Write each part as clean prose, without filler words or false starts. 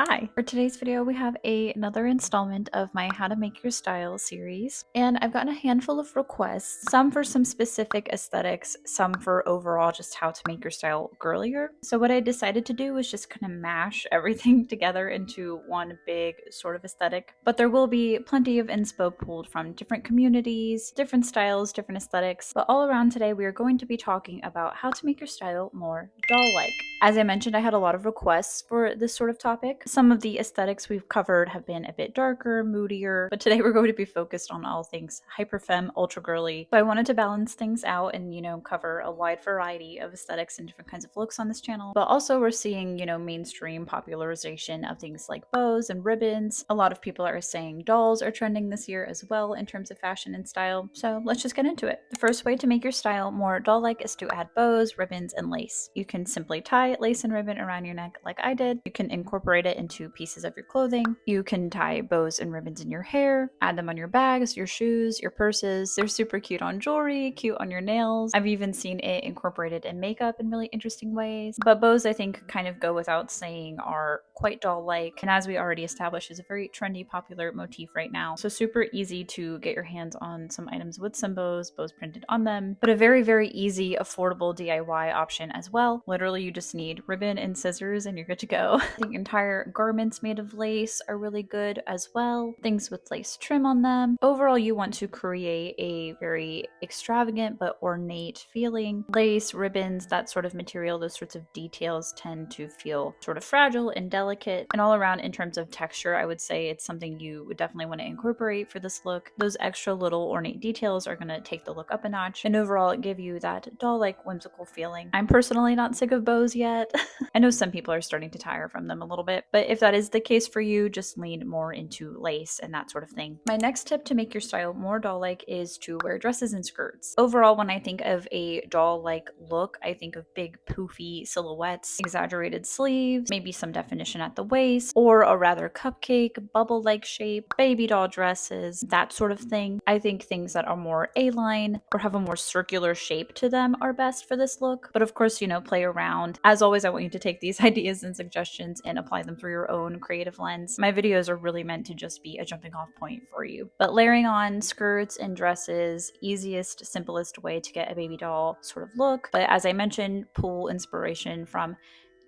Hi! For today's video, we have another installment of my How to Make Your Style series. And I've gotten a handful of requests, some for some specific aesthetics, some for overall just how to make your style girlier. So what I decided to do was just kind of mash everything together into one big sort of aesthetic. But there will be plenty of inspo pulled from different communities, different styles, different aesthetics. But all around today, we are going to be talking about how to make your style more doll-like. As I mentioned, I had a lot of requests for this sort of topic. Some of the aesthetics we've covered have been a bit darker, moodier, but today we're going to be focused on all things hyperfemme, ultra girly. So I wanted to balance things out and, cover a wide variety of aesthetics and different kinds of looks on this channel. But also we're seeing, mainstream popularization of things like bows and ribbons. A lot of people are saying dolls are trending this year as well in terms of fashion and style. So let's just get into it. The first way to make your style more doll-like is to add bows, ribbons, and lace. You can simply tie lace and ribbon around your neck like I did. You can incorporate it into pieces of your clothing. You can tie bows and ribbons in your hair, add them on your bags, your shoes, your purses. They're super cute on jewelry, cute on your nails. I've even seen it incorporated in makeup in really interesting ways. But bows, I think, kind of go without saying, are quite doll-like, and as we already established, is a very trendy, popular motif right now. So super easy to get your hands on some items with some bows printed on them, but a very, very easy, affordable DIY option as well. Literally, you just need ribbon and scissors and you're good to go. The entire garments made of lace are really good as well. Things with lace trim on them. Overall, you want to create a very extravagant but ornate feeling. Lace, ribbons, that sort of material, those sorts of details tend to feel sort of fragile and delicate. And all around, in terms of texture, I would say it's something you would definitely want to incorporate for this look. Those extra little ornate details are going to take the look up a notch and overall give you that doll-like whimsical feeling. I'm personally not sick of bows yet. I know some people are starting to tire from them a little bit, but if that is the case for you, just lean more into lace and that sort of thing. My next tip to make your style more doll-like is to wear dresses and skirts. Overall, when I think of a doll-like look, I think of big poofy silhouettes, exaggerated sleeves, maybe some definition at the waist, or a rather cupcake, bubble-like shape, baby doll dresses, that sort of thing. I think things that are more A-line or have a more circular shape to them are best for this look. But of course, play around. As always, I want you to take these ideas and suggestions and apply them through your own creative lens. My videos are really meant to just be a jumping off point for you. But layering on skirts and dresses, easiest, simplest way to get a baby doll sort of look. But as I mentioned, pull inspiration from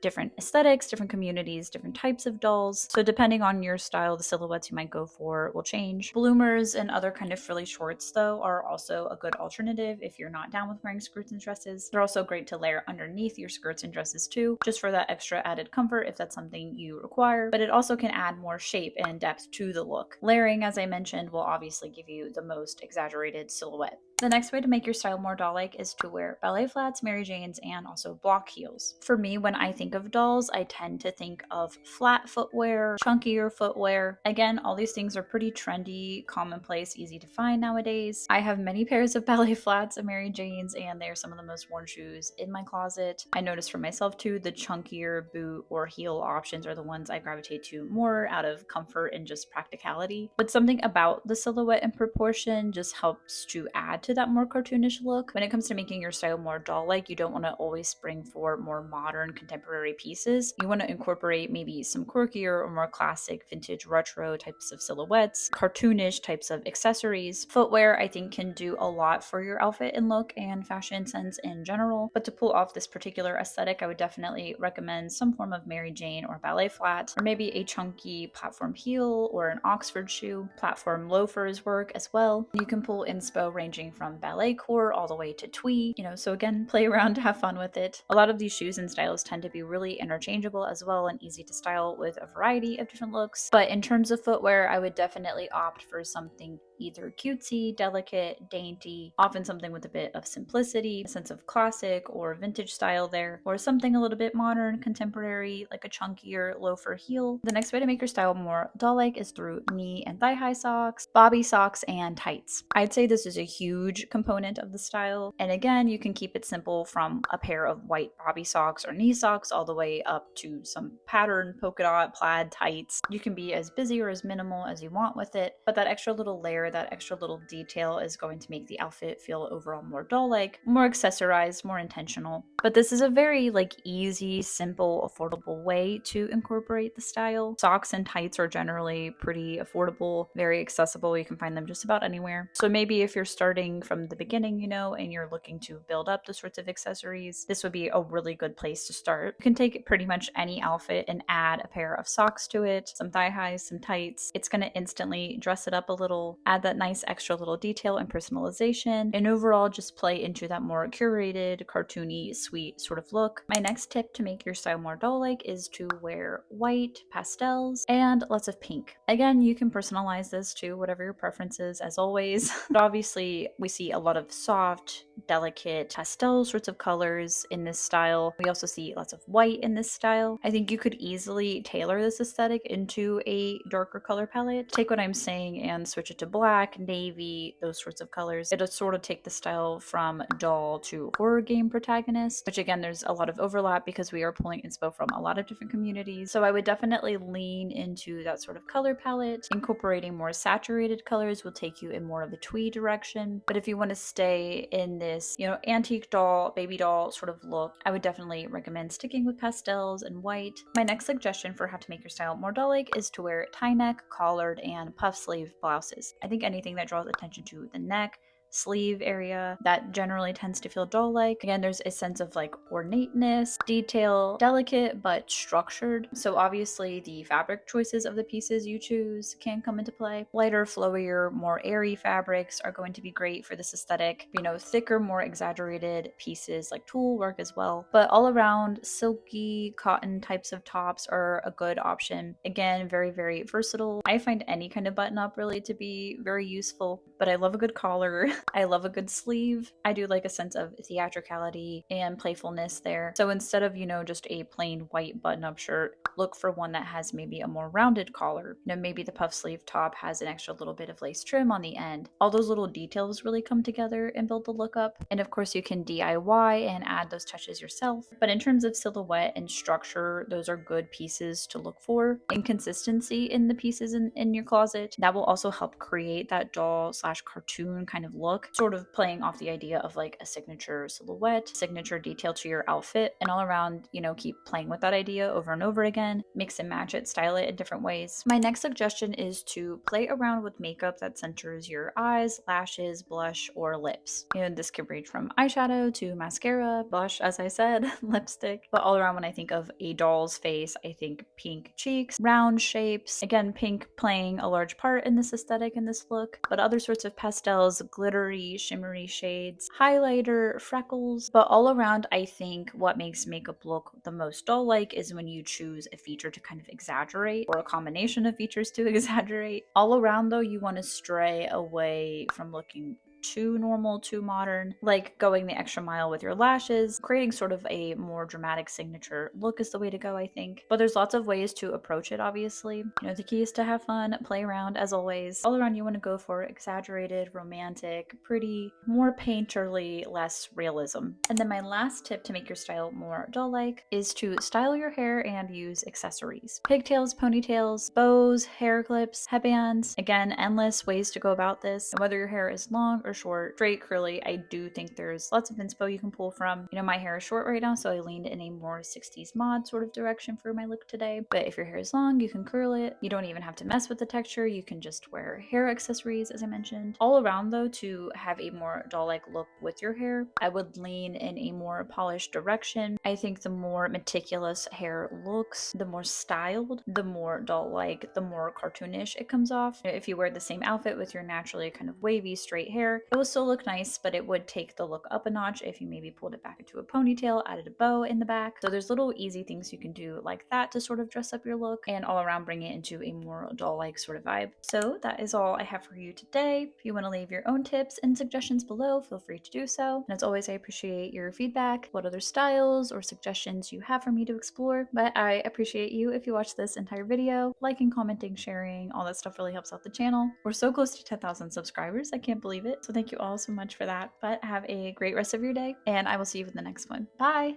different aesthetics, different communities, different types of dolls. So depending on your style, the silhouettes you might go for will change. Bloomers and other kind of frilly shorts, though, are also a good alternative if you're not down with wearing skirts and dresses. They're also great to layer underneath your skirts and dresses too, just for that extra added comfort if that's something you require. But it also can add more shape and depth to the look. Layering, as I mentioned, will obviously give you the most exaggerated silhouette. The next way to make your style more doll-like is to wear ballet flats, Mary Janes, and also block heels. For me, when I think of dolls, I tend to think of flat footwear, chunkier footwear. Again, all these things are pretty trendy, commonplace, easy to find nowadays. I have many pairs of ballet flats and Mary Janes, and they're some of the most worn shoes in my closet. I noticed for myself too, the chunkier boot or heel options are the ones I gravitate to more out of comfort and just practicality. But something about the silhouette and proportion just helps to add to that more cartoonish look. When it comes to making your style more doll-like, you don't want to always spring for more modern contemporary pieces. You want to incorporate maybe some quirkier or more classic vintage retro types of silhouettes, cartoonish types of accessories. Footwear, I think, can do a lot for your outfit and look and fashion sense in general, but to pull off this particular aesthetic, I would definitely recommend some form of Mary Jane or ballet flat, or maybe a chunky platform heel or an Oxford shoe. Platform loafers work as well. You can pull inspo ranging from ballet core all the way to twee, so again, play around, have fun with it. A lot of these shoes and styles tend to be really interchangeable as well and easy to style with a variety of different looks. But in terms of footwear, I would definitely opt for something either cutesy, delicate, dainty, often something with a bit of simplicity, a sense of classic or vintage style there, or something a little bit modern, contemporary, like a chunkier loafer heel. The next way to make your style more doll-like is through knee and thigh-high socks, bobby socks, and tights. I'd say this is a huge component of the style, and again, you can keep it simple from a pair of white bobby socks or knee socks all the way up to some pattern polka dot plaid tights. You can be as busy or as minimal as you want with it, but that extra little layer where that extra little detail is going to make the outfit feel overall more doll-like, more accessorized, more intentional. But this is a very like easy, simple, affordable way to incorporate the style. Socks and tights are generally pretty affordable, very accessible. You can find them just about anywhere. So maybe if you're starting from the beginning, you know, and you're looking to build up the sorts of accessories, this would be a really good place to start. You can take pretty much any outfit and add a pair of socks to it, some thigh highs, some tights. It's going to instantly dress it up a little, add that nice extra little detail and personalization, and overall just play into that more curated, cartoony, sweet sort of look. My next tip to make your style more doll-like is to wear white, pastels, and lots of pink. Again, you can personalize this to whatever your preference is, as always. But obviously, we see a lot of soft, delicate pastel sorts of colors in this style. We also see lots of white in this style. I think you could easily tailor this aesthetic into a darker color palette. Take what I'm saying and switch it to black, navy, those sorts of colors. It'll sort of take the style from doll to horror game protagonist, which again, there's a lot of overlap because we are pulling inspo from a lot of different communities. So I would definitely lean into that sort of color palette. Incorporating more saturated colors will take you in more of a twee direction. But if you want to stay in this, you know, antique doll, baby doll sort of look, I would definitely recommend sticking with pastels and white. My next suggestion for how to make your style more doll-like is to wear tie neck, collared, and puff sleeve blouses. I think anything that draws attention to the neck, sleeve area, that generally tends to feel doll-like. Again, there's a sense of like ornateness, detail, delicate but structured. So obviously the fabric choices of the pieces you choose can come into play. Lighter, flowier, more airy fabrics are going to be great for this aesthetic. You know, thicker, more exaggerated pieces like tulle work as well. But all around, silky cotton types of tops are a good option. Again, very, very versatile. I find any kind of button up really to be very useful, but I love a good collar. I love a good sleeve. I do like a sense of theatricality and playfulness there. So instead of, you know, just a plain white button-up shirt, look for one that has maybe a more rounded collar. You know, maybe the puff sleeve top has an extra little bit of lace trim on the end. All those little details really come together and build the look up. And of course you can DIY and add those touches yourself. But in terms of silhouette and structure, those are good pieces to look for. Inconsistency in the pieces in your closet, that will also help create that doll slash cartoon kind of look, sort of playing off the idea of like a signature silhouette, signature detail to your outfit, and all around, you know, keep playing with that idea over and over again, mix and match it, style it in different ways. My next suggestion is to play around with makeup that centers your eyes, lashes, blush, or lips. You know, this could range from eyeshadow to mascara, blush, as I said, lipstick, but all around when I think of a doll's face, I think pink cheeks, round shapes, again, pink playing a large part in this aesthetic and this look, but other sorts of pastels, glittery, shimmery shades, highlighter, freckles, but all around, I think what makes makeup look the most doll-like is when you choose a feature to kind of exaggerate, or a combination of features to exaggerate. All around though, you want to stray away from looking too normal, too modern, like going the extra mile with your lashes. Creating sort of a more dramatic signature look is the way to go, I think. But there's lots of ways to approach it, obviously. You know, the key is to have fun, play around as always. All around, you want to go for exaggerated, romantic, pretty, more painterly, less realism. And then my last tip to make your style more doll-like is to style your hair and use accessories. Pigtails, ponytails, bows, hair clips, headbands. Again, endless ways to go about this. And whether your hair is long or short, straight, curly, I do think there's lots of inspo you can pull from. You know, my hair is short right now, so I leaned in a more 60s mod sort of direction for my look today. But if your hair is long, you can curl it. You don't even have to mess with the texture. You can just wear hair accessories, as I mentioned. All around though, to have a more doll-like look with your hair, I would lean in a more polished direction. I think the more meticulous hair looks, the more styled, the more doll-like, the more cartoonish it comes off. If you wear the same outfit with your naturally kind of wavy straight hair, it will still look nice, but it would take the look up a notch if you maybe pulled it back into a ponytail, added a bow in the back. So there's little easy things you can do like that to sort of dress up your look and all around bring it into a more doll-like sort of vibe. So that is all I have for you today. If you want to leave your own tips and suggestions below, feel free to do so. And as always, I appreciate your feedback, what other styles or suggestions you have for me to explore. But I appreciate you if you watch this entire video. Liking, commenting, sharing, all that stuff really helps out the channel. We're so close to 10,000 subscribers. I can't believe it. So thank you all so much for that. But have a great rest of your day, and I will see you in the next one. Bye!